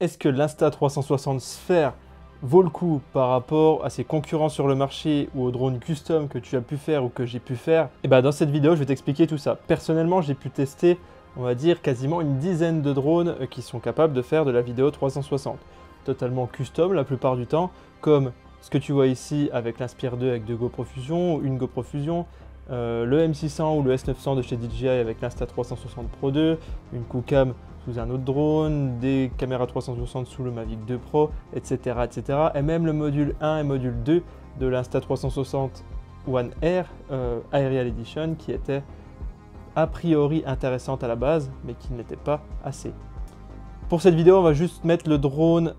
Est-ce que l'Insta360 Sphere vaut le coup par rapport à ses concurrents sur le marché ou aux drones custom que tu as pu faire ou que j'ai pu faire? Et bien dans cette vidéo, je vais t'expliquer tout ça. Personnellement, j'ai pu tester, on va dire, quasiment une dizaine de drones qui sont capables de faire de la vidéo 360. Totalement custom la plupart du temps, comme ce que tu vois ici avec l'Inspire 2 avec deux GoPro Fusion, une GoPro Fusion, le M600 ou le S900 de chez DJI avec l'Insta360 Pro 2, une QooCam sous un autre drone, des caméras 360 sous le Mavic 2 Pro, etc., etc. Et même le module 1 et module 2 de l'Insta360 One Air Aerial Edition qui était a priori intéressante à la base, mais qui n'était pas assez. Pour cette vidéo, on va juste mettre le drone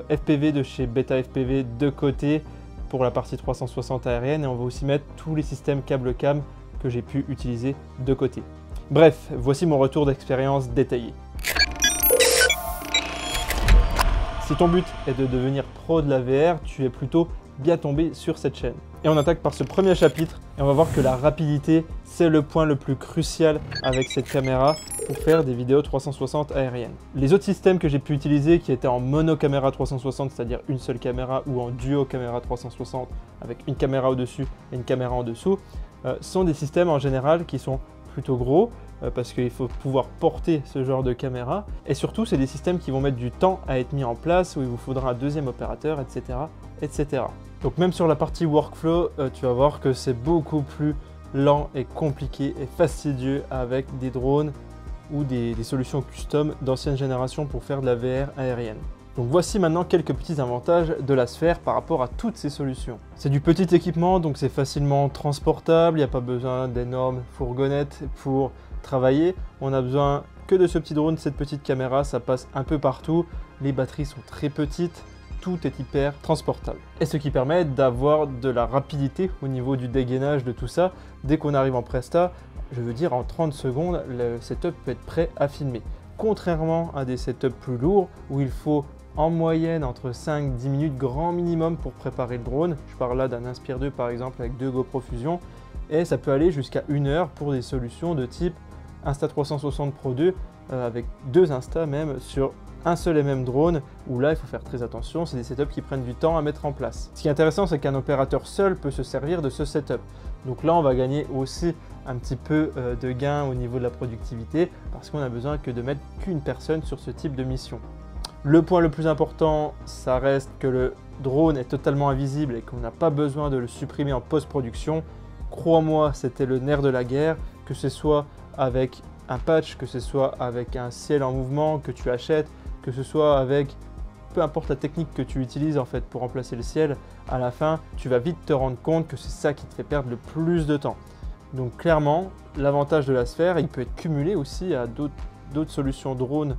FPV de chez Beta FPV de côté pour la partie 360 aérienne et on va aussi mettre tous les systèmes câble cam que j'ai pu utiliser de côté. Bref, voici mon retour d'expérience détaillé. Si ton but est de devenir pro de la VR, tu es plutôt bien tombé sur cette chaîne. Et on attaque par ce premier chapitre et on va voir que la rapidité, c'est le point le plus crucial avec cette caméra pour faire des vidéos 360 aériennes. Les autres systèmes que j'ai pu utiliser qui étaient en mono caméra 360, c'est-à-dire une seule caméra, ou en duo caméra 360 avec une caméra au-dessus et une caméra en dessous, sont des systèmes en général qui sont plutôt gros parce qu'il faut pouvoir porter ce genre de caméra et surtout c'est des systèmes qui vont mettre du temps à être mis en place où il vous faudra un deuxième opérateur, etc., etc. Donc même sur la partie workflow, tu vas voir que c'est beaucoup plus lent et compliqué et fastidieux avec des drones ou des solutions custom d'ancienne génération pour faire de la VR aérienne. Donc voici maintenant quelques petits avantages de la Sphère par rapport à toutes ces solutions. C'est du petit équipement, donc c'est facilement transportable, il n'y a pas besoin d'énormes fourgonnettes pour travailler. On a besoin que de ce petit drone, cette petite caméra, ça passe un peu partout, les batteries sont très petites, tout est hyper transportable. Et ce qui permet d'avoir de la rapidité au niveau du dégainage de tout ça. Dès qu'on arrive en Presta, je veux dire en 30 secondes, le setup peut être prêt à filmer. Contrairement à des setups plus lourds où il faut en moyenne entre 5-10 minutes grand minimum pour préparer le drone. Je parle là d'un Inspire 2 par exemple avec deux GoPro Fusion et ça peut aller jusqu'à 1 heure pour des solutions de type Insta360 Pro 2 avec deux Insta même sur un seul et même drone où là il faut faire très attention, c'est des setups qui prennent du temps à mettre en place. Ce qui est intéressant c'est qu'un opérateur seul peut se servir de ce setup. Donc là on va gagner aussi un petit peu de gain au niveau de la productivité parce qu'on a besoin que de mettre qu'une personne sur ce type de mission. Le point le plus important, ça reste que le drone est totalement invisible et qu'on n'a pas besoin de le supprimer en post-production. Crois-moi, c'était le nerf de la guerre, que ce soit avec un patch, que ce soit avec un ciel en mouvement que tu achètes, que ce soit avec peu importe la technique que tu utilises en fait pour remplacer le ciel, à la fin, tu vas vite te rendre compte que c'est ça qui te fait perdre le plus de temps. Donc clairement, l'avantage de la Sphère, il peut être cumulé aussi à d'autres solutions drones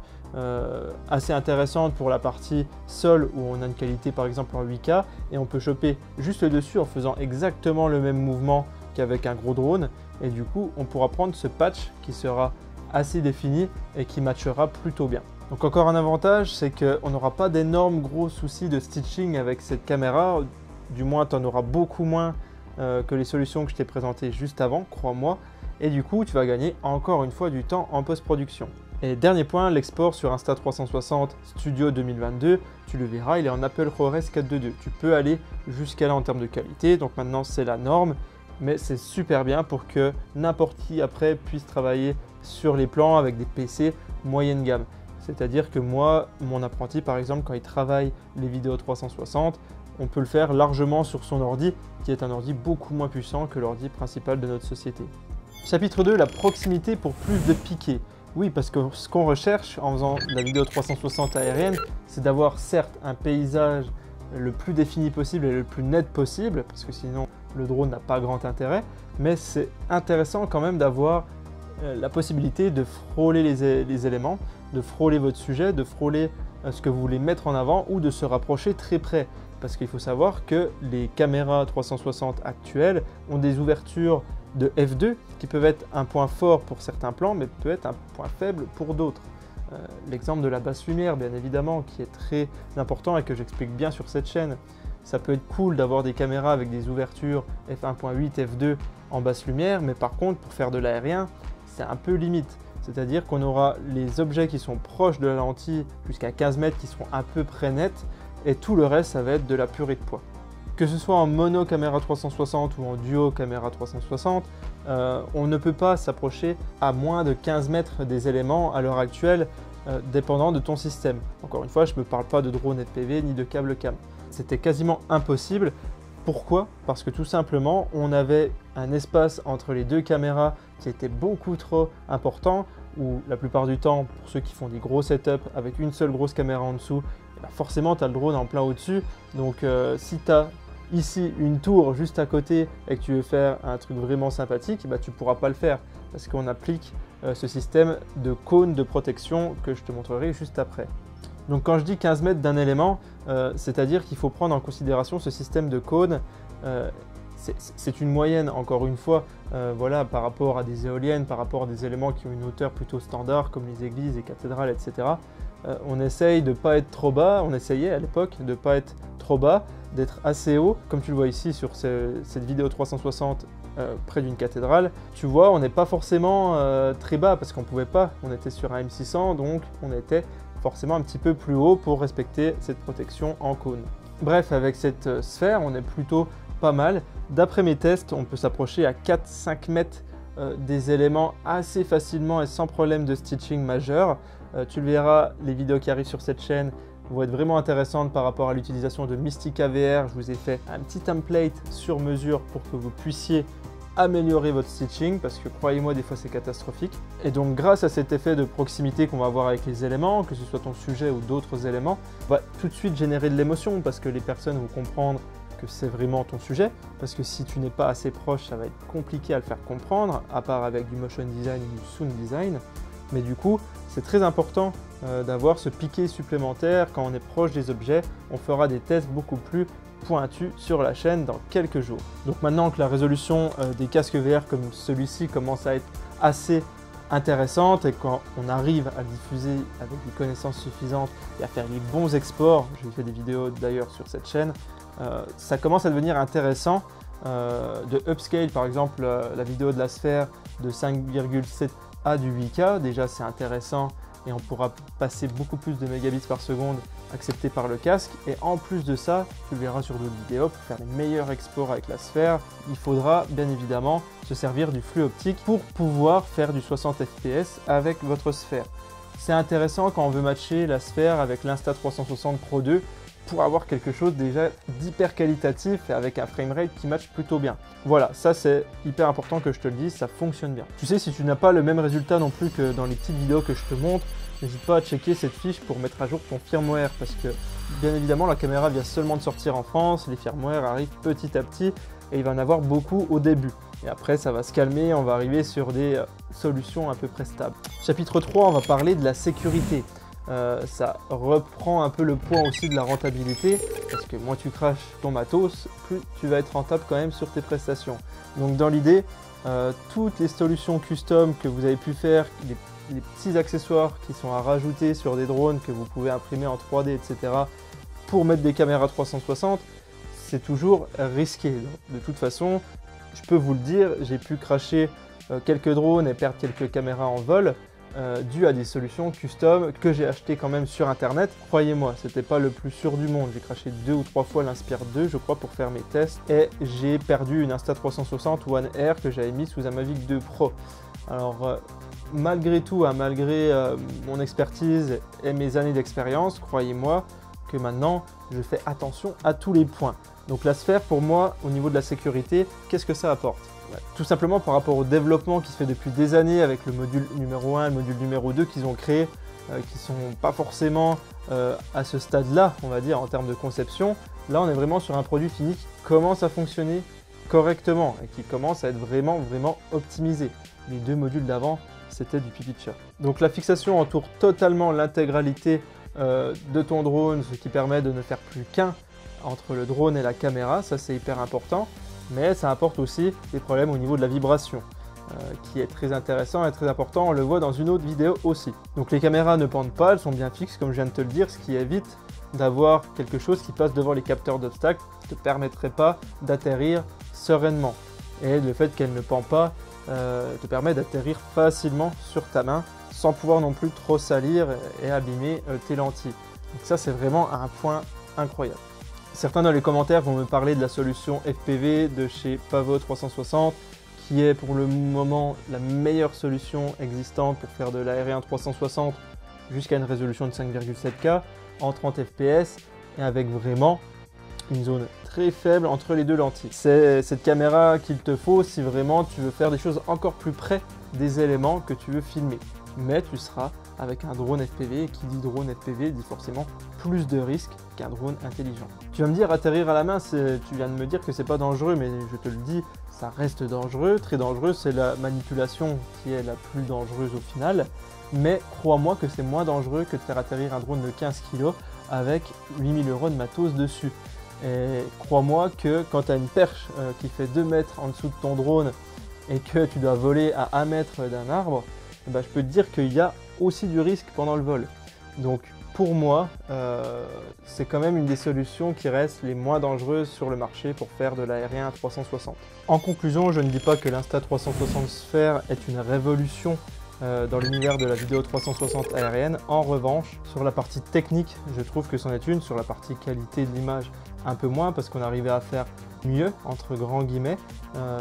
assez intéressantes pour la partie sol où on a une qualité par exemple en 8K et on peut choper juste le dessus en faisant exactement le même mouvement qu'avec un gros drone et du coup on pourra prendre ce patch qui sera assez défini et qui matchera plutôt bien. Donc encore un avantage, c'est qu'on n'aura pas d'énormes gros soucis de stitching avec cette caméra, du moins tu en auras beaucoup moins que les solutions que je t'ai présentées juste avant, crois-moi, et du coup tu vas gagner encore une fois du temps en post-production. Et dernier point, l'export sur Insta360 Studio 2022, tu le verras, il est en Apple ProRes 4.2.2. Tu peux aller jusqu'à là en termes de qualité, donc maintenant c'est la norme, mais c'est super bien pour que n'importe qui après puisse travailler sur les plans avec des PC moyenne gamme. C'est-à-dire que moi, mon apprenti par exemple, quand il travaille les vidéos 360, on peut le faire largement sur son ordi, qui est un ordi beaucoup moins puissant que l'ordi principal de notre société. Chapitre 2, la proximité pour plus de piqué. Oui, parce que ce qu'on recherche en faisant la vidéo 360 aérienne, c'est d'avoir certes un paysage le plus défini possible et le plus net possible, parce que sinon le drone n'a pas grand intérêt, mais c'est intéressant quand même d'avoir la possibilité de frôler les éléments, de frôler votre sujet, de frôler ce que vous voulez mettre en avant ou de se rapprocher très près. Parce qu'il faut savoir que les caméras 360 actuelles ont des ouvertures de f2 qui peuvent être un point fort pour certains plans mais peut être un point faible pour d'autres. L'exemple de la basse lumière bien évidemment qui est très important et que j'explique bien sur cette chaîne. Ça peut être cool d'avoir des caméras avec des ouvertures f1.8, f2 en basse lumière mais par contre pour faire de l'aérien c'est un peu limite. C'est-à-dire qu'on aura les objets qui sont proches de la lentille jusqu'à 15 mètres qui seront à peu près nets et tout le reste, ça va être de la purée de poids. Que ce soit en mono caméra 360 ou en duo caméra 360, on ne peut pas s'approcher à moins de 15 mètres des éléments à l'heure actuelle, dépendant de ton système. Encore une fois, je ne parle pas de drone FPV ni de câble cam. C'était quasiment impossible. Pourquoi? Parce que tout simplement, on avait un espace entre les deux caméras qui était beaucoup trop important, où la plupart du temps, pour ceux qui font des gros setups avec une seule grosse caméra en dessous, forcément tu as le drone en plein au-dessus. Donc si tu as ici une tour juste à côté et que tu veux faire un truc vraiment sympathique, tu ne pourras pas le faire parce qu'on applique ce système de cône de protection que je te montrerai juste après. Donc quand je dis 15 mètres d'un élément, c'est-à-dire qu'il faut prendre en considération ce système de cône. C'est une moyenne, encore une fois, voilà, par rapport à des éoliennes, par rapport à des éléments qui ont une hauteur plutôt standard comme les églises, les cathédrales, etc. On essaye de ne pas être trop bas, on essayait à l'époque de ne pas être trop bas, d'être assez haut, comme tu le vois ici sur cette vidéo 360 près d'une cathédrale. Tu vois, on n'est pas forcément très bas parce qu'on ne pouvait pas, on était sur un M600, donc on était forcément un petit peu plus haut pour respecter cette protection en cône. Bref, avec cette sphère, on est plutôt pas mal. D'après mes tests, on peut s'approcher à 4-5 mètres des éléments assez facilement et sans problème de stitching majeur. Tu le verras, les vidéos qui arrivent sur cette chaîne vont être vraiment intéressantes par rapport à l'utilisation de Mystica VR. Je vous ai fait un petit template sur mesure pour que vous puissiez améliorer votre stitching parce que croyez-moi, des fois c'est catastrophique. Et donc grâce à cet effet de proximité qu'on va avoir avec les éléments, que ce soit ton sujet ou d'autres éléments, va tout de suite générer de l'émotion parce que les personnes vont comprendre que c'est vraiment ton sujet, parce que si tu n'es pas assez proche, ça va être compliqué à le faire comprendre, à part avec du motion design ou du sound design. Mais du coup, c'est très important d'avoir ce piqué supplémentaire quand on est proche des objets. On fera des tests beaucoup plus pointus sur la chaîne dans quelques jours. Donc maintenant que la résolution des casques VR comme celui-ci commence à être assez intéressante et quand on arrive à diffuser avec des connaissances suffisantes et à faire les bons exports, j'ai fait des vidéos d'ailleurs sur cette chaîne, ça commence à devenir intéressant de upscale. Par exemple, la vidéo de la sphère de 5,7 à du 8K, déjà c'est intéressant et on pourra passer beaucoup plus de mégabits par seconde accepté par le casque. Et en plus de ça, tu le verras sur d'autres vidéos, pour faire les meilleurs exports avec la sphère, il faudra bien évidemment se servir du flux optique pour pouvoir faire du 60 fps avec votre sphère. C'est intéressant quand on veut matcher la sphère avec l'Insta360 Pro 2 pour avoir quelque chose déjà d'hyper qualitatif et avec un framerate qui matche plutôt bien. Voilà, ça c'est hyper important que je te le dise, ça fonctionne bien. Tu sais, si tu n'as pas le même résultat non plus que dans les petites vidéos que je te montre, n'hésite pas à checker cette fiche pour mettre à jour ton firmware parce que bien évidemment la caméra vient seulement de sortir en France, les firmware arrivent petit à petit et il va en avoir beaucoup au début. Et après ça va se calmer, on va arriver sur des solutions à peu près stables. Chapitre 3, on va parler de la sécurité. Ça reprend un peu le point aussi de la rentabilité parce que moins tu craches ton matos, plus tu vas être rentable quand même sur tes prestations. Donc dans l'idée, toutes les solutions custom que vous avez pu faire, les petits accessoires qui sont à rajouter sur des drones que vous pouvez imprimer en 3D, etc. pour mettre des caméras 360, c'est toujours risqué. De toute façon, je peux vous le dire, j'ai pu cracher quelques drones et perdre quelques caméras en vol dû à des solutions custom que j'ai achetées quand même sur internet. Croyez-moi, c'était pas le plus sûr du monde. J'ai craché 2 ou 3 fois l'Inspire 2 je crois pour faire mes tests et j'ai perdu une Insta360 One R que j'avais mis sous un Mavic 2 Pro. Alors malgré tout, malgré mon expertise et mes années d'expérience, croyez-moi que maintenant je fais attention à tous les points. Donc la sphère pour moi au niveau de la sécurité, qu'est-ce que ça apporte? Tout simplement par rapport au développement qui se fait depuis des années avec le module numéro 1 et le module numéro 2 qu'ils ont créé, qui ne sont pas forcément à ce stade-là, on va dire, en termes de conception. Là, on est vraiment sur un produit fini qui commence à fonctionner correctement et qui commence à être vraiment optimisé. Les 2 modules d'avant, c'était du pipi de chat. Donc la fixation entoure totalement l'intégralité de ton drone, ce qui permet de ne faire plus qu'un entre le drone et la caméra, ça c'est hyper important. Mais ça apporte aussi des problèmes au niveau de la vibration, qui est très intéressant et très important, on le voit dans une autre vidéo aussi. Donc les caméras ne pendent pas, elles sont bien fixes comme je viens de te le dire, ce qui évite d'avoir quelque chose qui passe devant les capteurs d'obstacles, qui ne te permettrait pas d'atterrir sereinement. Et le fait qu'elle ne pend pas te permet d'atterrir facilement sur ta main sans pouvoir non plus trop salir et abîmer tes lentilles. Donc ça, c'est vraiment un point incroyable. Certains dans les commentaires vont me parler de la solution FPV de chez Pavo 360 qui est pour le moment la meilleure solution existante pour faire de l'aérien 360 jusqu'à une résolution de 5,7K en 30 fps et avec vraiment une zone très faible entre les deux lentilles. C'est cette caméra qu'il te faut si vraiment tu veux faire des choses encore plus près des éléments que tu veux filmer. Mais tu seras avec un drone FPV, et qui dit drone FPV dit forcément plus de risques qu'un drone intelligent. Tu vas me dire atterrir à la main, tu viens de me dire que c'est pas dangereux, mais je te le dis, ça reste dangereux, très dangereux, c'est la manipulation qui est la plus dangereuse au final, mais crois-moi que c'est moins dangereux que de faire atterrir un drone de 15 kg avec 8000 € de matos dessus. Et crois-moi que quand tu as une perche qui fait 2 mètres en dessous de ton drone et que tu dois voler à 1 mètre d'un arbre, je peux te dire qu'il y a aussi du risque pendant le vol. Donc pour moi, c'est quand même une des solutions qui restent les moins dangereuses sur le marché pour faire de l'aérien à 360. En conclusion, je ne dis pas que l'Insta360 Sphere est une révolution dans l'univers de la vidéo 360 aérienne. En revanche, sur la partie technique, je trouve que c'en est une. Sur la partie qualité de l'image, un peu moins, parce qu'on arrivait à faire mieux, entre grands guillemets.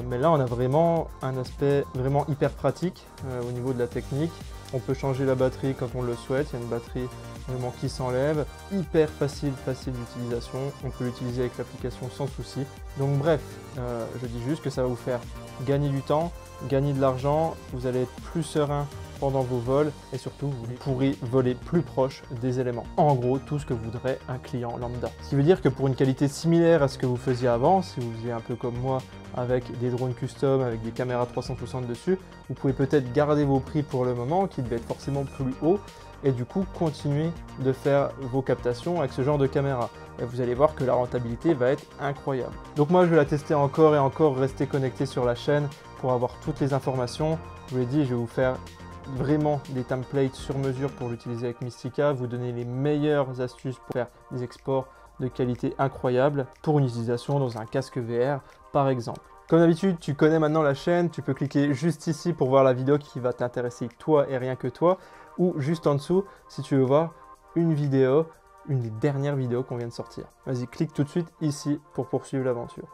Mais là, on a vraiment un aspect vraiment hyper pratique au niveau de la technique. On peut changer la batterie quand on le souhaite. Il y a une batterie vraiment qui s'enlève. Hyper facile d'utilisation. On peut l'utiliser avec l'application sans souci. Donc bref, je dis juste que ça va vous faire gagner du temps, gagner de l'argent. Vous allez être plus serein pendant vos vols et surtout vous pourrez voler plus proche des éléments. En gros, tout ce que voudrait un client lambda. Ce qui veut dire que pour une qualité similaire à ce que vous faisiez avant, si vous faisiez un peu comme moi avec des drones custom, avec des caméras 360 dessus, vous pouvez peut-être garder vos prix pour le moment qui devaient être forcément plus hauts et du coup continuer de faire vos captations avec ce genre de caméra. Et vous allez voir que la rentabilité va être incroyable. Donc moi je vais la tester encore et encore, rester connecté sur la chaîne pour avoir toutes les informations. Je vous l'ai dit, je vais vous faire vraiment des templates sur mesure pour l'utiliser avec Mistika, vous donner les meilleures astuces pour faire des exports de qualité incroyable pour une utilisation dans un casque VR par exemple. Comme d'habitude, tu connais maintenant la chaîne, tu peux cliquer juste ici pour voir la vidéo qui va t'intéresser toi et rien que toi, ou juste en dessous si tu veux voir une vidéo, une des dernières vidéos qu'on vient de sortir. Vas-y, clique tout de suite ici pour poursuivre l'aventure.